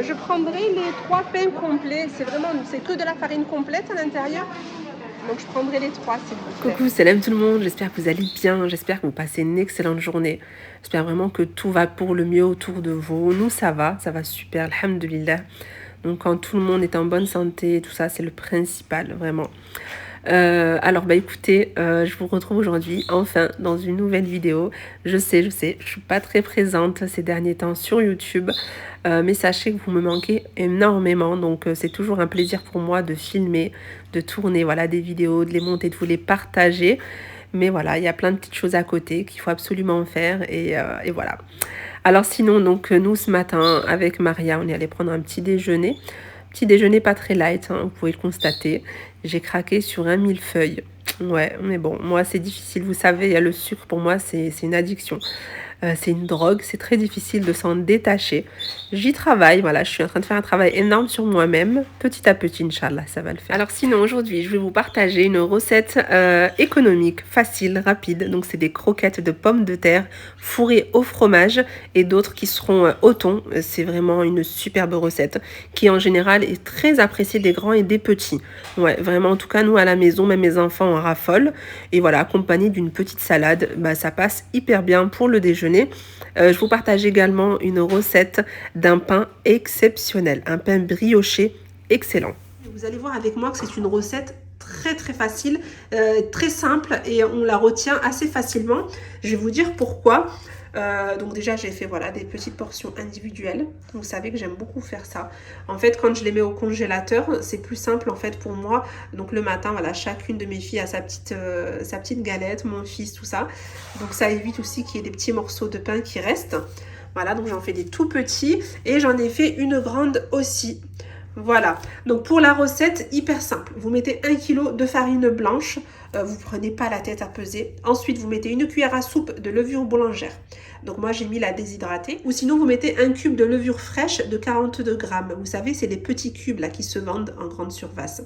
Je prendrai les 3 pains complets. C'est que de la farine complète à l'intérieur. Donc je prendrai les 3 s'il vous plaît. Coucou, salam tout le monde, j'espère que vous allez bien, j'espère que vous passez une excellente journée. J'espère vraiment que tout va pour le mieux autour de vous. Nous ça va super, alhamdoulilah. Donc quand tout le monde est en bonne santé, tout ça c'est le principal vraiment. Alors écoutez, je vous retrouve aujourd'hui enfin dans une nouvelle vidéo. Je sais, je suis pas très présente ces derniers temps sur YouTube, mais sachez que vous me manquez énormément, donc c'est toujours un plaisir pour moi de filmer, de tourner voilà des vidéos, de les monter, de vous les partager. Mais voilà, il y a plein de petites choses à côté qu'il faut absolument faire et voilà. Alors sinon, donc nous ce matin avec Maria, on est allé prendre un petit déjeuner. Petit déjeuner pas très light, hein, vous pouvez le constater. J'ai craqué sur un millefeuille. Ouais, mais bon, moi c'est difficile. Vous savez, il y a le sucre, pour moi c'est une addiction. C'est une drogue, c'est très difficile de s'en détacher. J'y travaille, voilà, je suis en train de faire un travail énorme sur moi-même. Petit à petit, Inch'Allah, ça va le faire. Alors sinon, aujourd'hui, je vais vous partager une recette économique, facile, rapide. Donc c'est des croquettes de pommes de terre fourrées au fromage et d'autres qui seront au thon. C'est vraiment une superbe recette qui en général est très appréciée des grands et des petits. Ouais, vraiment, en tout cas, nous à la maison, même mes enfants en raffolent. Et voilà, accompagné d'une petite salade, ça passe hyper bien pour le déjeuner. Je vous partage également une recette d'un pain exceptionnel, un pain brioché excellent. Vous allez voir avec moi que c'est une recette très facile, très simple et on la retient assez facilement. Je vais vous dire pourquoi. Donc déjà j'ai fait voilà des petites portions individuelles. Vous savez que j'aime beaucoup faire ça. En fait quand je les mets au congélateur c'est plus simple en fait pour moi. Donc le matin voilà chacune de mes filles a sa petite galette, mon fils tout ça. Donc ça évite aussi qu'il y ait des petits morceaux de pain qui restent. Voilà donc j'en fais des tout petits et j'en ai fait une grande aussi. Voilà, donc pour la recette, hyper simple. Vous mettez 1 kg de farine blanche, vous prenez pas la tête à peser. Ensuite, vous mettez une cuillère à soupe de levure boulangère. Donc moi, j'ai mis la déshydratée. Ou sinon, vous mettez un cube de levure fraîche de 42 grammes. Vous savez, c'est les petits cubes là qui se vendent en grande surface.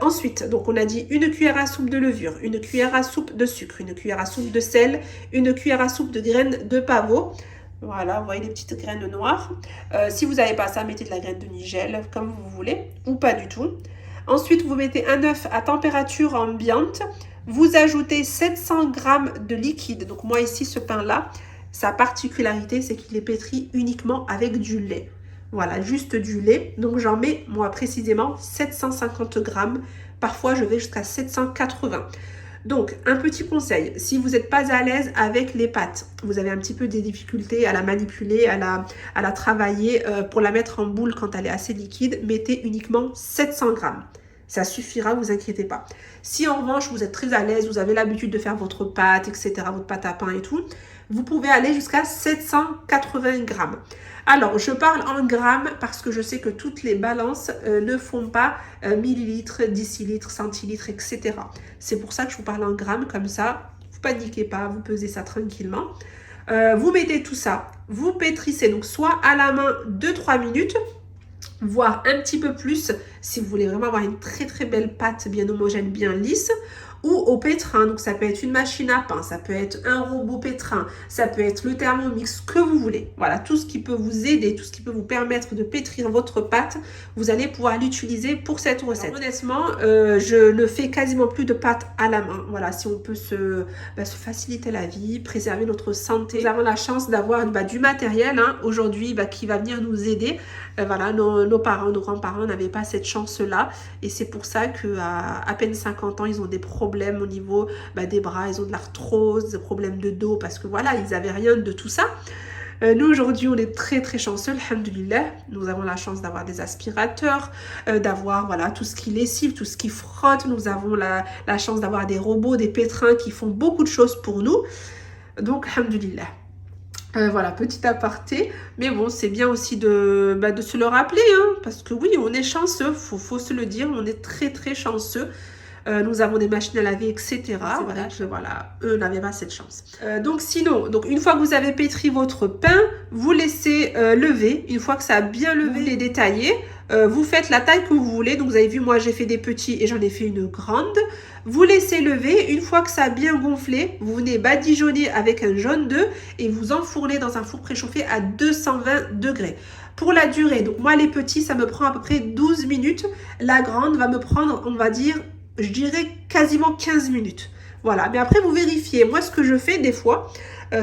Ensuite, donc on a dit une cuillère à soupe de levure, une cuillère à soupe de sucre, une cuillère à soupe de sel, une cuillère à soupe de graines de pavot. Voilà, vous voyez les petites graines noires. Si vous n'avez pas ça, mettez de la graine de nigel, comme vous voulez, ou pas du tout. Ensuite, vous mettez un œuf à température ambiante. Vous ajoutez 700 g de liquide. Donc moi ici, ce pain-là, sa particularité, c'est qu'il est pétri uniquement avec du lait. Voilà, juste du lait. Donc j'en mets, moi précisément, 750 g. Parfois, je vais jusqu'à 780. Donc, un petit conseil, si vous n'êtes pas à l'aise avec les pâtes, vous avez un petit peu des difficultés à la manipuler, à la travailler, pour la mettre en boule quand elle est assez liquide, mettez uniquement 700 g. Ça suffira, vous inquiétez pas. Si en revanche, vous êtes très à l'aise, vous avez l'habitude de faire votre pâte, etc., votre pâte à pain et tout, vous pouvez aller jusqu'à 780 g. Alors, je parle en grammes parce que je sais que toutes les balances ne font pas millilitres, décilitres, centilitres, etc. C'est pour ça que je vous parle en grammes, comme ça, vous paniquez pas, vous pesez ça tranquillement. Vous mettez tout ça, vous pétrissez, donc soit à la main 2-3 minutes, voire un petit peu plus, si vous voulez vraiment avoir une très belle pâte bien homogène, bien lisse, ou au pétrin. Donc ça peut être une machine à pain, ça peut être un robot pétrin, ça peut être le Thermomix, que vous voulez. Voilà, tout ce qui peut vous aider, tout ce qui peut vous permettre de pétrir votre pâte, vous allez pouvoir l'utiliser pour cette recette. Alors, honnêtement, je ne fais quasiment plus de pâte à la main. Voilà, si on peut se faciliter la vie, préserver notre santé. Nous avons la chance d'avoir du matériel aujourd'hui qui va venir nous aider. Voilà, nos parents, nos grands-parents n'avaient pas cette chance-là. Et c'est pour ça qu'à à peine 50 ans, ils ont des problèmes au niveau des bras, ils ont de l'arthrose, des problèmes de dos, parce que voilà, ils n'avaient rien de tout ça. Nous aujourd'hui on est très chanceux, alhamdoulilah. Nous avons la chance d'avoir des aspirateurs, d'avoir voilà tout ce qui lessive, tout ce qui frotte. Nous avons la chance d'avoir des robots, des pétrins qui font beaucoup de choses pour nous. Donc alhamdoulilah. Voilà, petit aparté, mais bon, c'est bien aussi de se le rappeler, parce que oui, on est chanceux, faut se le dire, on est très chanceux. nous avons des machines à laver, etc. C'est vrai que voilà, eux n'avaient pas cette chance. Donc sinon, donc une fois que vous avez pétri votre pain, vous laissez lever. Une fois que ça a bien levé, vous les détaillez. Vous faites la taille que vous voulez. Donc vous avez vu, moi j'ai fait des petits et j'en ai fait une grande. Vous laissez lever. Une fois que ça a bien gonflé, vous venez badigeonner avec un jaune d'œuf et vous enfournez dans un four préchauffé à 220 degrés. Pour la durée, donc moi les petits, ça me prend à peu près 12 minutes. La grande va me prendre, on va dire, je dirais quasiment 15 minutes. Voilà, mais après vous vérifiez. Moi ce que je fais des fois,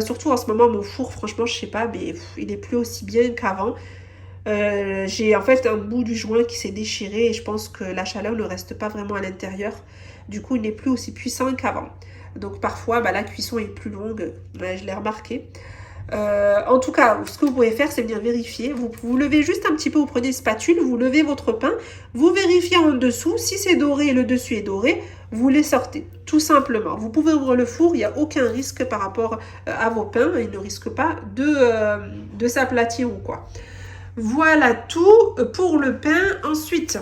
surtout en ce moment mon four, franchement je sais pas, mais il est plus aussi bien qu'avant. J'ai en fait un bout du joint qui s'est déchiré et je pense que la chaleur ne reste pas vraiment à l'intérieur. Du coup, il n'est plus aussi puissant qu'avant. Donc parfois, la cuisson est plus longue. Je l'ai remarqué. En tout cas, ce que vous pouvez faire, c'est venir vérifier. Vous levez juste un petit peu, vous prenez une spatule, vous levez votre pain, vous vérifiez en dessous. Si c'est doré et le dessus est doré, vous les sortez, tout simplement. Vous pouvez ouvrir le four, il n'y a aucun risque par rapport à vos pains. Ils ne risquent pas de s'aplatir ou quoi. Voilà tout pour le pain. Ensuite,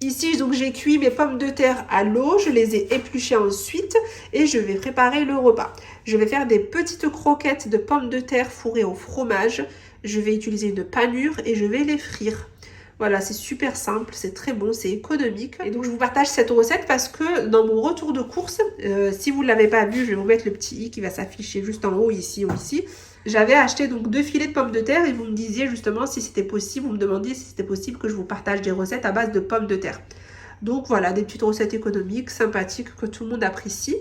ici, donc j'ai cuit mes pommes de terre à l'eau. Je les ai épluchées ensuite et je vais préparer le repas. Je vais faire des petites croquettes de pommes de terre fourrées au fromage. Je vais utiliser une panure et je vais les frire. Voilà, c'est super simple, c'est très bon, c'est économique. Et donc, je vous partage cette recette parce que dans mon retour de course, si vous ne l'avez pas vu, je vais vous mettre le petit i qui va s'afficher juste en haut, ici ou ici. J'avais acheté donc 2 filets de pommes de terre et vous me disiez justement si c'était possible, vous me demandiez si c'était possible que je vous partage des recettes à base de pommes de terre. Donc voilà, des petites recettes économiques, sympathiques, que tout le monde apprécie.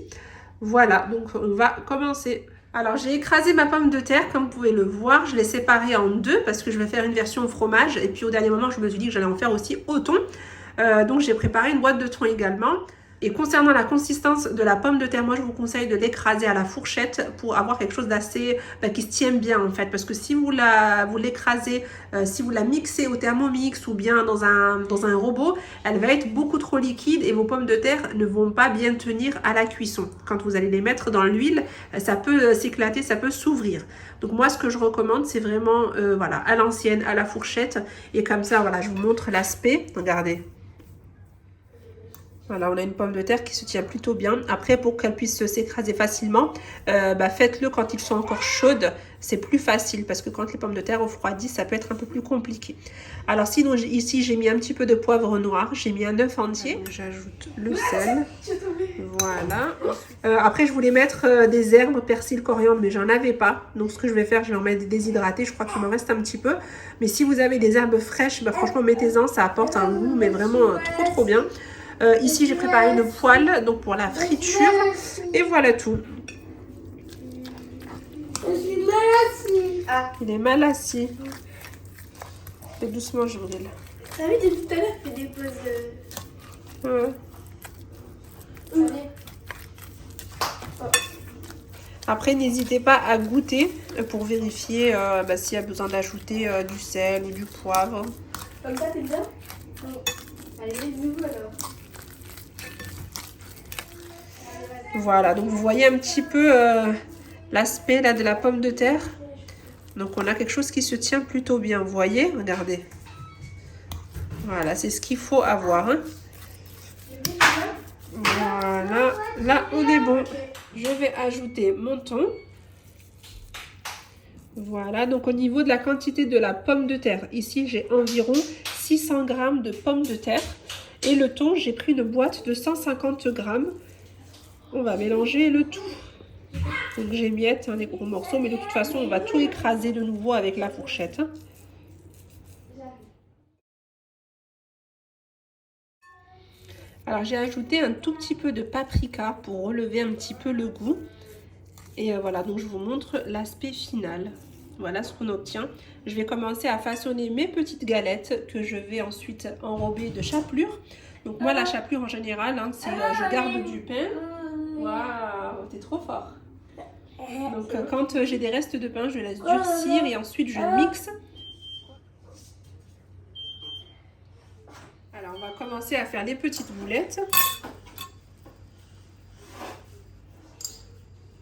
Voilà, donc on va commencer. Alors j'ai écrasé ma pomme de terre, comme vous pouvez le voir, je l'ai séparée en deux parce que je vais faire une version au fromage. Et puis au dernier moment, je me suis dit que j'allais en faire aussi au thon. Donc j'ai préparé une boîte de thon également. Et concernant la consistance de la pomme de terre, moi je vous conseille de l'écraser à la fourchette pour avoir quelque chose d'assez qui se tient bien en fait. Parce que si vous l'écrasez, si vous la mixez au Thermomix ou bien dans un robot, elle va être beaucoup trop liquide et vos pommes de terre ne vont pas bien tenir à la cuisson. Quand vous allez les mettre dans l'huile, ça peut s'éclater, ça peut s'ouvrir. Donc moi ce que je recommande c'est vraiment voilà, à l'ancienne, à la fourchette. Et comme ça, voilà, je vous montre l'aspect. Regardez. Voilà, on a une pomme de terre qui se tient plutôt bien. Après, pour qu'elle puisse s'écraser facilement, faites-le quand ils sont encore chaudes. C'est plus facile parce que quand les pommes de terre refroidissent, ça peut être un peu plus compliqué. Alors sinon, ici, j'ai mis un petit peu de poivre noir. J'ai mis un œuf entier. J'ajoute le sel. Voilà. Après, je voulais mettre des herbes, persil, coriandre, mais j'en avais pas. Donc, ce que je vais faire, je vais en mettre des déshydratés. Je crois qu'il m'en reste un petit peu. Mais si vous avez des herbes fraîches, franchement, mettez-en. Ça apporte un goût, mais vraiment trop bien. Ici, j'ai préparé une poêle donc pour la friture. Et voilà tout. Ah, il est mal assis. Fais doucement, Jibril. T'as vu, depuis tout à l'heure, tu déposes... Après, n'hésitez pas à goûter pour vérifier s'il y a besoin d'ajouter du sel ou du poivre. Comme ça, t'es bien? Allez, mets-vous alors. Voilà, donc vous voyez un petit peu l'aspect là de la pomme de terre. Donc on a quelque chose qui se tient plutôt bien, vous voyez, regardez. Voilà, c'est ce qu'il faut avoir. Hein. Voilà, là on est bon. Je vais ajouter mon thon. Voilà, donc au niveau de la quantité de la pomme de terre, ici j'ai environ 600 g de pommes de terre. Et le thon, j'ai pris une boîte de 150 g. On va mélanger le tout. Donc j'émiette les gros morceaux, mais de toute façon, on va tout écraser de nouveau avec la fourchette. Alors j'ai ajouté un tout petit peu de paprika pour relever un petit peu le goût. Et voilà, donc je vous montre l'aspect final. Voilà ce qu'on obtient. Je vais commencer à façonner mes petites galettes que je vais ensuite enrober de chapelure. Donc moi, la chapelure en général, hein, c'est je garde du pain. Waouh, t'es trop fort. Donc quand j'ai des restes de pain, je laisse durcir et ensuite je mixe. Alors on va commencer à faire les petites boulettes.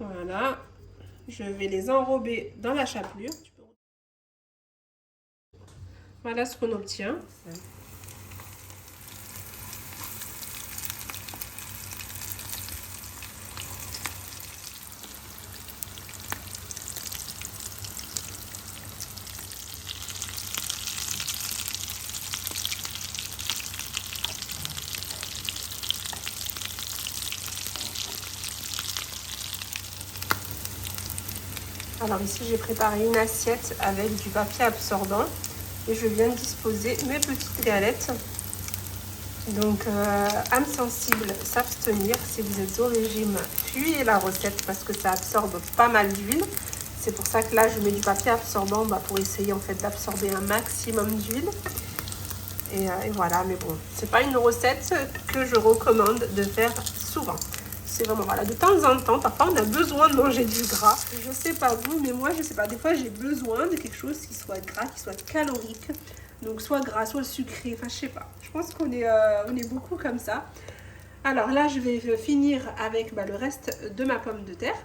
Voilà, je vais les enrober dans la chapelure. Voilà ce qu'on obtient. Alors ici, j'ai préparé une assiette avec du papier absorbant et je viens disposer mes petites galettes. Donc, âme sensible, s'abstenir. Si vous êtes au régime, fuyez la recette parce que ça absorbe pas mal d'huile. C'est pour ça que là, je mets du papier absorbant pour essayer en fait d'absorber un maximum d'huile. Et voilà, mais bon, c'est pas une recette que je recommande de faire souvent. C'est vraiment, voilà, de temps en temps, parfois on a besoin de manger du gras. Je sais pas vous, mais moi, je sais pas, des fois j'ai besoin de quelque chose qui soit gras, qui soit calorique. Donc soit gras, soit sucré, enfin je sais pas. Je pense qu'on est, on est beaucoup comme ça. Alors là, je vais finir avec le reste de ma pomme de terre.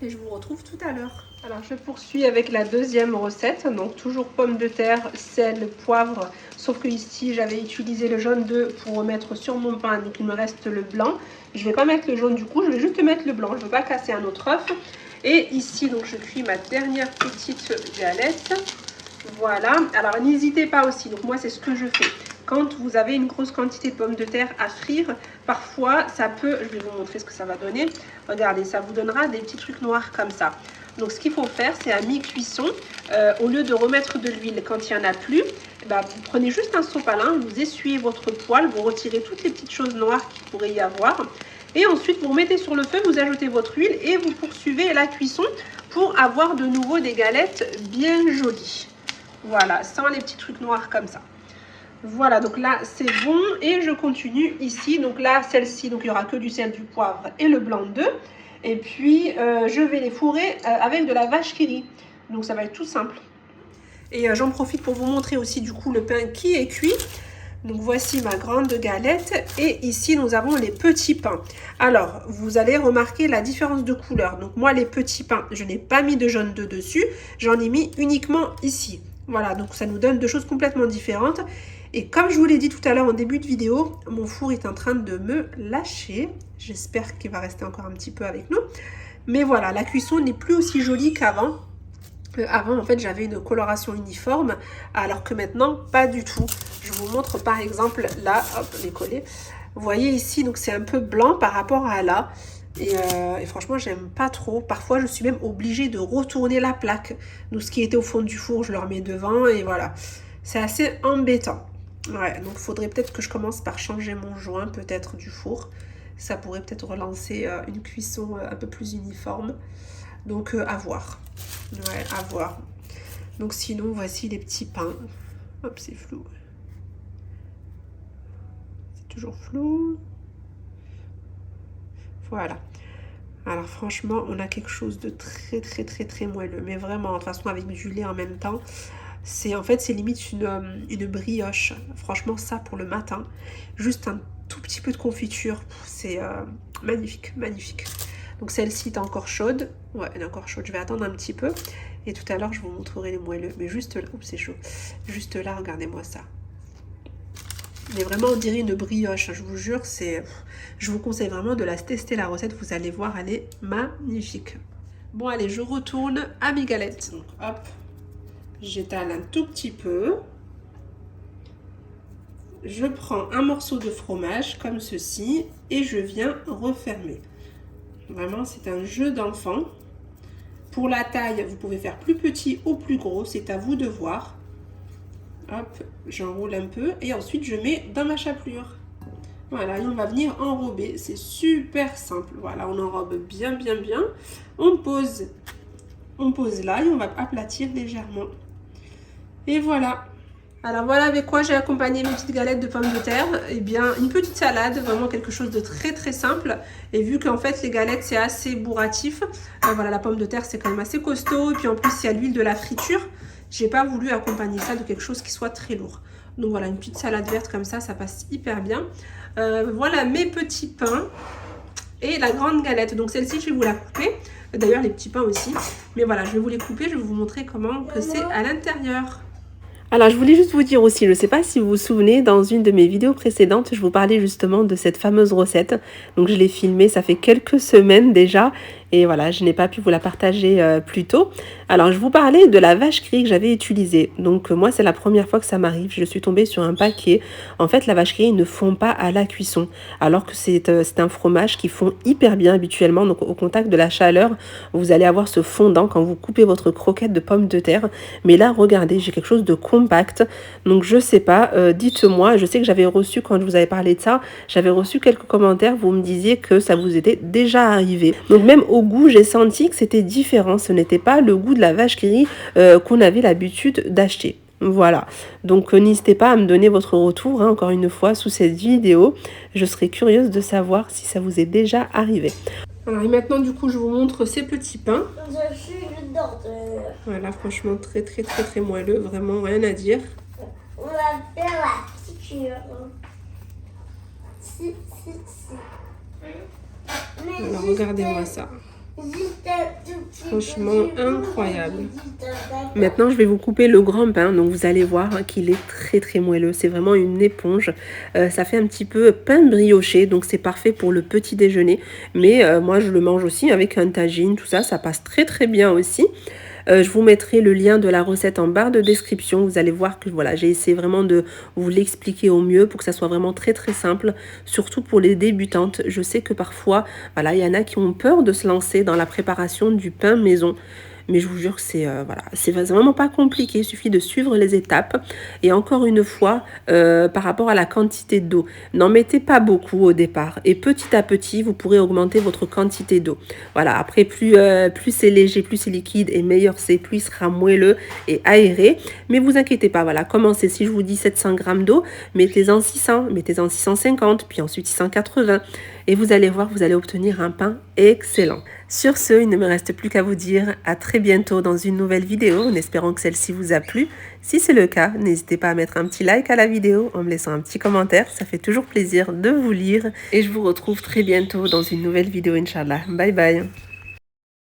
Et je vous retrouve tout à l'heure. Alors je poursuis avec la deuxième recette. Donc toujours pommes de terre, sel, poivre. Sauf que ici j'avais utilisé le jaune d'œuf pour remettre sur mon pain. Donc il me reste le blanc. Je vais pas mettre le jaune du coup, je vais juste mettre le blanc. Je ne veux pas casser un autre œuf. Et ici donc je cuis ma dernière petite galette. Voilà. Alors n'hésitez pas aussi. Donc moi c'est ce que je fais. Quand vous avez une grosse quantité de pommes de terre à frire, parfois ça peut, je vais vous montrer ce que ça va donner. Regardez, ça vous donnera des petits trucs noirs comme ça. Donc ce qu'il faut faire, c'est à mi-cuisson, au lieu de remettre de l'huile quand il n'y en a plus, vous prenez juste un sopalin, vous essuyez votre poêle, vous retirez toutes les petites choses noires qu'il pourrait y avoir. Et ensuite, vous remettez sur le feu, vous ajoutez votre huile et vous poursuivez la cuisson pour avoir de nouveau des galettes bien jolies. Voilà, sans les petits trucs noirs comme ça. Voilà, donc là c'est bon et je continue ici. Donc là, celle-ci, donc il n'y aura que du sel, du poivre et le blanc d'œuf. Et puis je vais les fourrer avec de la vache qui rit. Donc ça va être tout simple. Et j'en profite pour vous montrer aussi du coup le pain qui est cuit. Donc voici ma grande galette et ici nous avons les petits pains. Alors vous allez remarquer la différence de couleur. Donc moi les petits pains, je n'ai pas mis de jaune d'œuf dessus, j'en ai mis uniquement ici. Voilà, donc ça nous donne deux choses complètement différentes. Et comme je vous l'ai dit tout à l'heure en début de vidéo, mon four est en train de me lâcher. J'espère qu'il va rester encore un petit peu avec nous. Mais voilà, la cuisson n'est plus aussi jolie qu'avant. Avant, en fait, j'avais une coloration uniforme, alors que maintenant, pas du tout. Je vous montre par exemple là, hop, les collés. Vous voyez ici, donc c'est un peu blanc par rapport à là. Et franchement, j'aime pas trop. Parfois, je suis même obligée de retourner la plaque. Donc, ce qui était au fond du four, je le remets devant et voilà. C'est assez embêtant. Ouais, donc il faudrait peut-être que je commence par changer mon joint peut-être du four. Ça pourrait peut-être relancer une cuisson un peu plus uniforme. Donc à voir. Ouais, à voir. Donc sinon, voici les petits pains. Hop, c'est flou. C'est toujours flou. Voilà. Alors franchement, on a quelque chose de très moelleux. Mais vraiment, de toute façon, avec du lait en même temps. C'est en fait, c'est limite une brioche. Franchement, ça pour le matin. Juste un tout petit peu de confiture. C'est magnifique, magnifique. Donc celle-ci est encore chaude. Ouais, elle est encore chaude. Je vais attendre un petit peu. Et tout à l'heure, je vous montrerai les moelleux. Mais juste là, oups, c'est chaud. Juste là, regardez-moi ça. Mais vraiment, on dirait une brioche. Je vous jure, c'est... Je vous conseille vraiment de la tester, la recette. Vous allez voir, elle est magnifique. Bon, allez, je retourne à mes galettes. Donc, hop. J'étale un tout petit peu. Je prends un morceau de fromage comme ceci et je viens refermer. Vraiment, c'est un jeu d'enfant. Pour la taille, vous pouvez faire plus petit ou plus gros, c'est à vous de voir. Hop, j'enroule un peu et ensuite je mets dans ma chapelure. Voilà, et on va venir enrober. C'est super simple. Voilà, on enrobe bien. On pose là et on va aplatir légèrement. Et voilà. Alors voilà avec quoi j'ai accompagné mes petites galettes de pommes de terre. Eh bien, une petite salade, vraiment quelque chose de très simple. Et vu qu'en fait les galettes c'est assez bourratif, voilà, la pomme de terre c'est quand même assez costaud. Et puis en plus il y a l'huile de la friture. J'ai pas voulu accompagner ça de quelque chose qui soit très lourd. Donc voilà, une petite salade verte comme ça passe hyper bien. Voilà mes petits pains et la grande galette. Donc celle-ci je vais vous la couper. D'ailleurs les petits pains aussi. Mais voilà, je vais vous les couper, je vais vous montrer comment que c'est à l'intérieur. Alors, je voulais juste vous dire aussi, je ne sais pas si vous vous souvenez, dans une de mes vidéos précédentes, je vous parlais justement de cette fameuse recette. Donc, je l'ai filmée, ça fait quelques semaines déjà. Et voilà, je n'ai pas pu vous la partager plus tôt. Alors, je vous parlais de la vache qui rit que j'avais utilisée. Donc, moi, c'est la première fois que ça m'arrive. Je suis tombée sur un paquet. En fait, la vache qui rit, ils ne fond pas à la cuisson. Alors que c'est un fromage qui fond hyper bien habituellement. Donc, au contact de la chaleur, vous allez avoir ce fondant quand vous coupez votre croquette de pommes de terre. Mais là, regardez, j'ai quelque chose de compact. Donc, je sais pas. Dites-moi. Je sais que j'avais reçu, quand je vous avais parlé de ça, j'avais reçu quelques commentaires. Vous me disiez que ça vous était déjà arrivé. Donc, même au goût, j'ai senti que c'était différent. Ce n'était pas le goût de la vache qui rit qu'on avait l'habitude d'acheter. Voilà, donc n'hésitez pas à me donner votre retour, hein, encore une fois, sous cette vidéo. Je serais curieuse de savoir si ça vous est déjà arrivé. Alors, et maintenant, du coup, je vous montre ces petits pains. Je suis dedans. Voilà, franchement, très, très, très, très moelleux. Vraiment, rien à dire. On va faire la piqûre. Si. Alors, regardez-moi ça. Franchement, incroyable. Maintenant, je vais vous couper le grand pain. Donc, vous allez voir qu'il est très, très moelleux. C'est vraiment une éponge. Ça fait un petit peu pain brioché. Donc, c'est parfait pour le petit déjeuner. Mais moi, je le mange aussi avec un tagine. Tout ça, ça passe très, très bien aussi. Je vous mettrai le lien de la recette en barre de description. Vous allez voir que voilà, j'ai essayé vraiment de vous l'expliquer au mieux pour que ça soit vraiment très très simple, surtout pour les débutantes. Je sais que parfois, voilà, il y en a qui ont peur de se lancer dans la préparation du pain maison. Mais je vous jure que c'est voilà, c'est vraiment pas compliqué, il suffit de suivre les étapes. Et encore une fois, par rapport à la quantité d'eau, n'en mettez pas beaucoup au départ. Et petit à petit, vous pourrez augmenter votre quantité d'eau. Voilà, après, plus c'est léger, plus c'est liquide et meilleur c'est, plus il sera moelleux et aéré. Mais vous inquiétez pas, voilà, commencez. Si je vous dis 700 g d'eau, mettez-en 600, mettez-en 650, puis ensuite 680. Et vous allez voir, vous allez obtenir un pain excellent. Sur ce, il ne me reste plus qu'à vous dire à très bientôt dans une nouvelle vidéo, en espérant que celle-ci vous a plu. Si c'est le cas, n'hésitez pas à mettre un petit like à la vidéo en me laissant un petit commentaire, ça fait toujours plaisir de vous lire. Et je vous retrouve très bientôt dans une nouvelle vidéo, Inch'Allah. Bye bye.